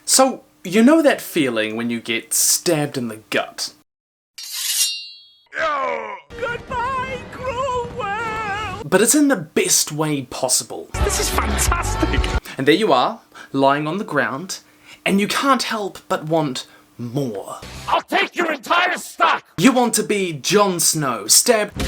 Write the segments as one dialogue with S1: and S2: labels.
S1: So, you know that feeling when you get stabbed in the gut?
S2: Goodbye, cruel world!
S1: But it's in the best way possible.
S2: This is fantastic!
S1: And there you are, lying on the ground, and you can't help but want more.
S2: I'll take your entire stock!
S1: You want to be Jon Snow, stabbed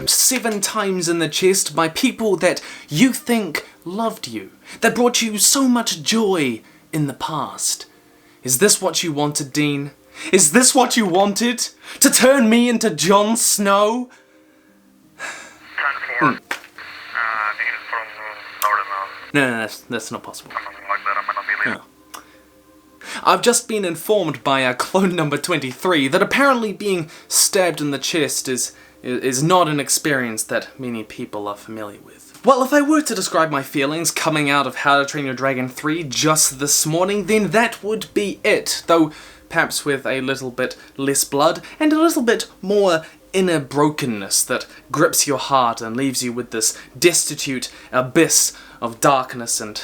S1: 7 times in the chest by people that you think loved you, that brought you so much joy in the past. Is this what you wanted, Dean? Is this what you wanted? To turn me into Jon Snow? No, that's not possible. No. I've just been informed by our clone number 23 that apparently being stabbed in the chest is not an experience that many people are familiar with. Well, if I were to describe my feelings coming out of How to Train Your Dragon 3 just this morning, then that would be it, though perhaps with a little bit less blood and a little bit more inner brokenness that grips your heart and leaves you with this destitute abyss of darkness and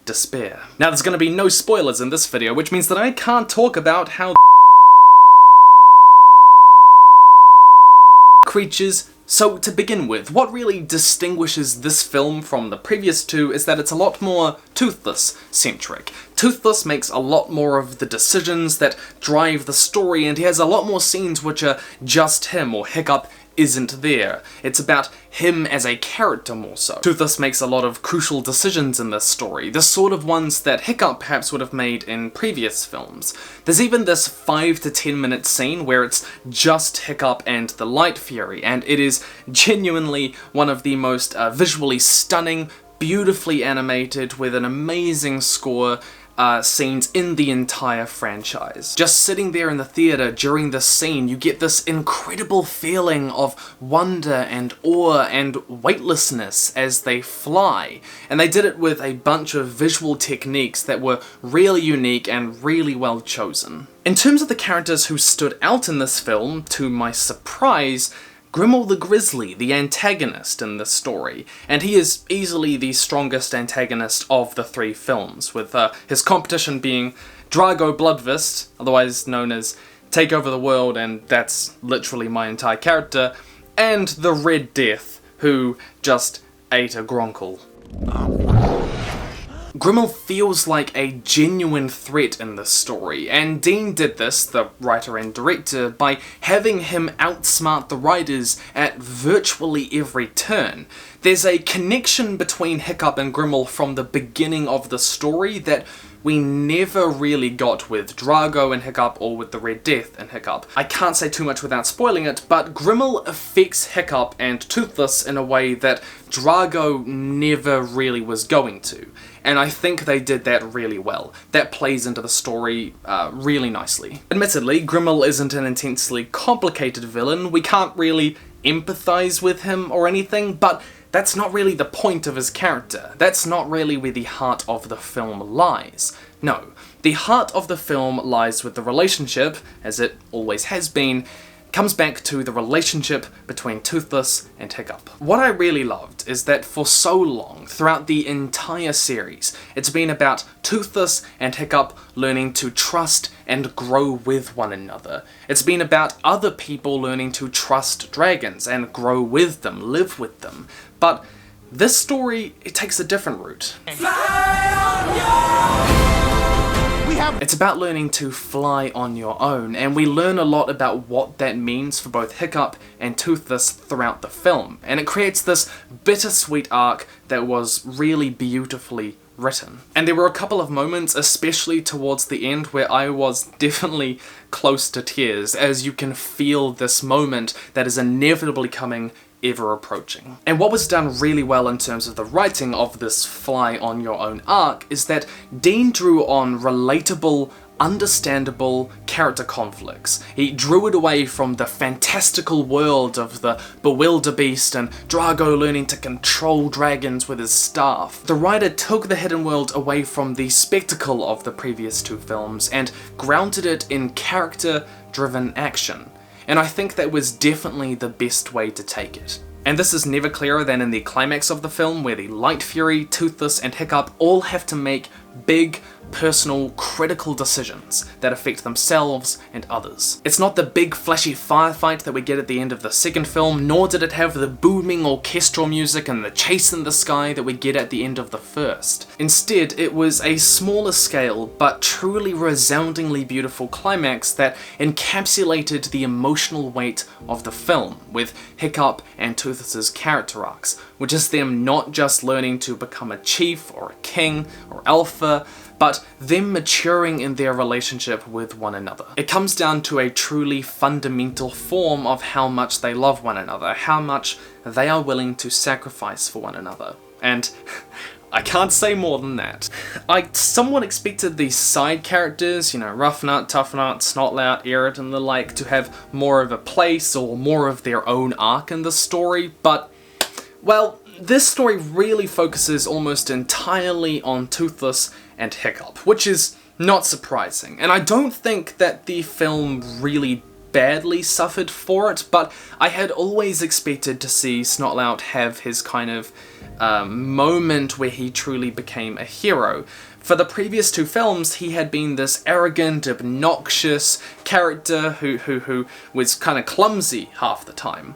S1: despair. Now, there's going to be no spoilers in this video, which means that I can't talk about how creatures. So, to begin with, what really distinguishes this film from the previous two is that it's a lot more Toothless-centric. Toothless makes a lot more of the decisions that drive the story, and he has a lot more scenes which are just him, or Hiccup isn't there. It's about him as a character more so. Toothless makes a lot of crucial decisions in this story, the sort of ones that Hiccup perhaps would have made in previous films. There's even this 5 to 10 minute scene where it's just Hiccup and the Light Fury, and it is genuinely one of the most visually stunning, beautifully animated, with an amazing score, scenes in the entire franchise. Just sitting there in the theatre during this scene, you get this incredible feeling of wonder and awe and weightlessness as they fly. And they did it with a bunch of visual techniques that were really unique and really well chosen. In terms of the characters who stood out in this film, to my surprise, Grimmel the Grizzly, the antagonist in this story, and he is easily the strongest antagonist of the 3 films, with his competition being Drago Bloodfist, otherwise known as Take Over the World, and that's literally my entire character, and the Red Death, who just ate a Gronkle. Grimmel feels like a genuine threat in this story, and Dean did this, the writer and director, by having him outsmart the writers at virtually every turn. There's a connection between Hiccup and Grimmel from the beginning of the story that we never really got with Drago and Hiccup or with the Red Death and Hiccup. I can't say too much without spoiling it, but Grimmel affects Hiccup and Toothless in a way that Drago never really was going to. And I think they did that really well. That plays into the story really nicely. Admittedly, Grimmel isn't an intensely complicated villain. We can't really empathize with him or anything, but that's not really the point of his character. That's not really where the heart of the film lies. No, the heart of the film lies with the relationship, as it always has been, comes back to the relationship between Toothless and Hiccup. What I really loved is that for so long, throughout the entire series, it's been about Toothless and Hiccup learning to trust and grow with one another. It's been about other people learning to trust dragons and grow with them, live with them. But this story, it takes a different route. It's about learning to fly on your own, and we learn a lot about what that means for both Hiccup and Toothless throughout the film, and it creates this bittersweet arc that was really beautifully written. And there were a couple of moments, especially towards the end, where I was definitely close to tears, as you can feel this moment that is inevitably coming, ever approaching. And what was done really well in terms of the writing of this fly on your own arc is that Dean drew on relatable, understandable character conflicts. He drew it away from the fantastical world of the Bewilderbeast and Drago learning to control dragons with his staff. The writer took the hidden world away from the spectacle of the previous 2 films and grounded it in character-driven action. And I think that was definitely the best way to take it. And this is never clearer than in the climax of the film, where the Light Fury, Toothless, and Hiccup all have to make big, personal, critical decisions that affect themselves and others. It's not the big, flashy firefight that we get at the end of the second film, nor did it have the booming orchestral music and the chase in the sky that we get at the end of the first. Instead, it was a smaller scale, but truly resoundingly beautiful climax that encapsulated the emotional weight of the film, with Hiccup and Toothless's character arcs, which is them not just learning to become a chief or a king or alpha, but them maturing in their relationship with one another. It comes down to a truly fundamental form of how much they love one another, how much they are willing to sacrifice for one another. And I can't say more than that. I somewhat expected these side characters, Rough Nut, Tough Nut, Snotlout, Errant and the like, to have more of a place or more of their own arc in the story, but, well, this story really focuses almost entirely on Toothless and Hiccup, which is not surprising, and I don't think that the film really badly suffered for it, but I had always expected to see Snotlout have his kind of moment where he truly became a hero. For the previous two films, he had been this arrogant, obnoxious character who was kind of clumsy half the time.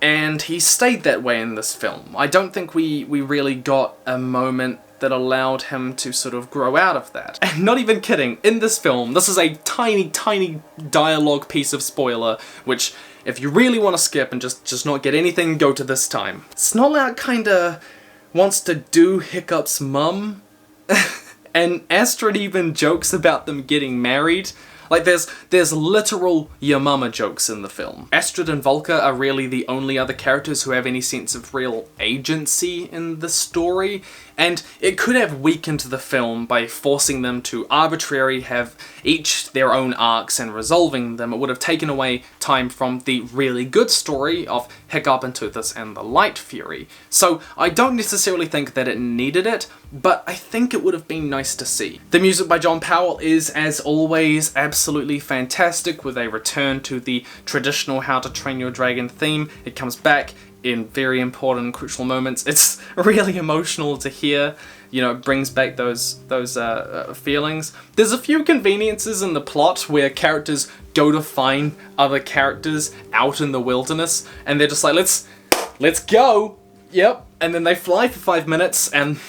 S1: And he stayed that way in this film. I don't think we really got a moment that allowed him to sort of grow out of that. And not even kidding, in this film, this is a tiny, tiny dialogue piece of spoiler, which if you really want to skip and just not get anything, go to this time. Snotlout kinda wants to do Hiccup's mum, and Astrid even jokes about them getting married. Like, there's literal your mama jokes in the film. Astrid and Volker are really the only other characters who have any sense of real agency in the story, and it could have weakened the film by forcing them to arbitrarily have each their own arcs and resolving them. It would have taken away time from the really good story of Hiccup and Toothless and the Light Fury. So I don't necessarily think that it needed it, but I think it would have been nice to see. The music by John Powell is, as always, absolutely fantastic, with a return to the traditional How to Train Your Dragon theme. It comes back in very important and crucial moments. It's really emotional to hear. It brings back those feelings. There's a few conveniences in the plot where characters go to find other characters out in the wilderness, and they're just like, let's go. Yep. And then they fly for 5 minutes, and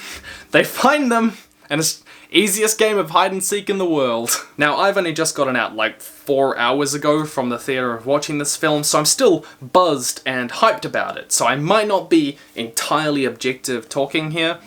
S1: they find them, and it's easiest game of hide and seek in the world. Now, I've only just gotten out like 4 hours ago from the theatre of watching this film, so I'm still buzzed and hyped about it, so I might not be entirely objective talking here.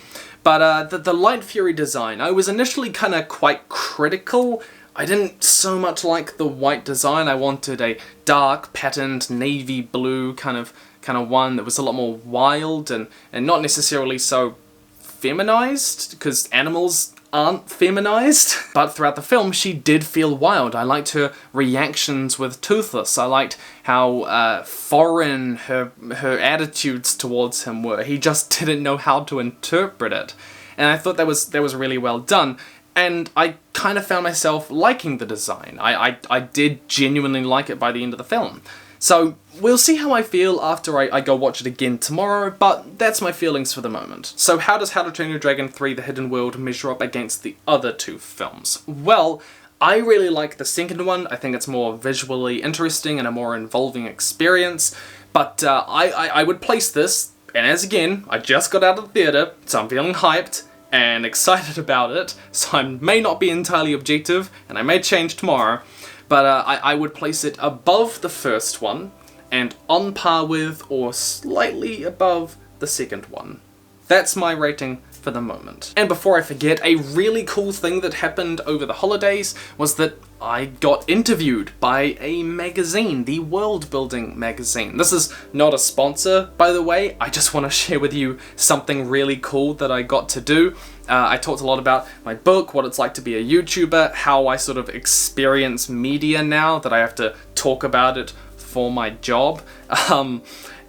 S1: But the Light Fury design, I was initially kind of quite critical. I didn't so much like the white design. I wanted a dark, patterned, navy blue kind of one that was a lot more wild and not necessarily so feminized, because animals aren't feminized. But throughout the film, she did feel wild. I liked her reactions with Toothless. I liked how foreign her attitudes towards him were. He just didn't know how to interpret it. And I thought that was really well done. And I kind of found myself liking the design. I did genuinely like it by the end of the film. So we'll see how I feel after I go watch it again tomorrow, but that's my feelings for the moment. So how does How to Train Your Dragon 3 The Hidden World measure up against the other two films? Well, I really like the second one. I think it's more visually interesting and a more involving experience, but I would place this, and as again, I just got out of the theatre, so I'm feeling hyped and excited about it, so I may not be entirely objective, and I may change tomorrow, but I would place it above the first one, and on par with or slightly above the second one. That's my rating for the moment. And before I forget, a really cool thing that happened over the holidays was that I got interviewed by a magazine, the World Building magazine. This is not a sponsor, by the way. I just want to share with you something really cool that I got to do. I talked a lot about my book, what it's like to be a YouTuber, how I sort of experience media now that I have to talk about it for my job.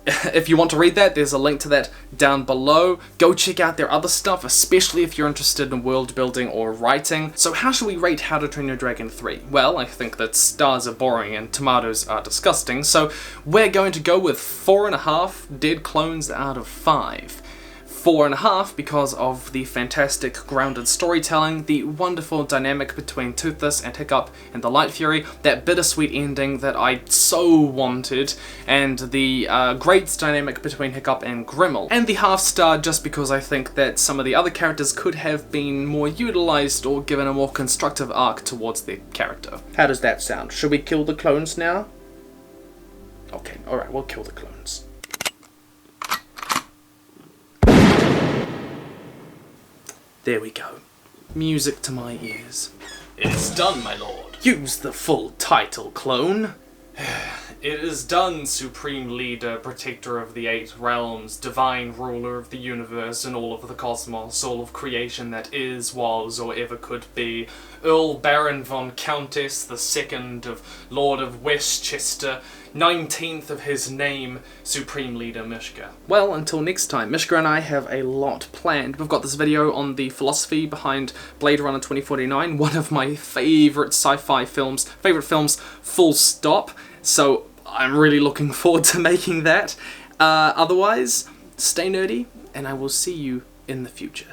S1: If you want to read that, there's a link to that down below. Go check out their other stuff, especially if you're interested in world building or writing. So how should we rate How to Train Your Dragon 3? Well, I think that stars are boring and tomatoes are disgusting, so we're going to go with 4.5 dead clones out of 5. 4.5 because of the fantastic grounded storytelling, the wonderful dynamic between Toothless and Hiccup and the Light Fury, that bittersweet ending that I so wanted, and the great dynamic between Hiccup and Grimmel. And the half star just because I think that some of the other characters could have been more utilised or given a more constructive arc towards their character. How does that sound? Should we kill the clones now? Okay, alright, we'll kill the clones. There we go. Music to my ears.
S2: It's done, my lord.
S1: Use the full title, clone.
S2: It is done, Supreme Leader, Protector of the Eight Realms, Divine Ruler of the Universe and all of the cosmos, all of creation that is, was, or ever could be, Earl Baron von Countess, the second of Lord of Westchester, 19th of his name, Supreme Leader Mishka.
S1: Well, until next time, Mishka and I have a lot planned. We've got this video on the philosophy behind Blade Runner 2049, one of my favourite sci-fi films, full stop, so I'm really looking forward to making that. Otherwise, stay nerdy, and I will see you in the future.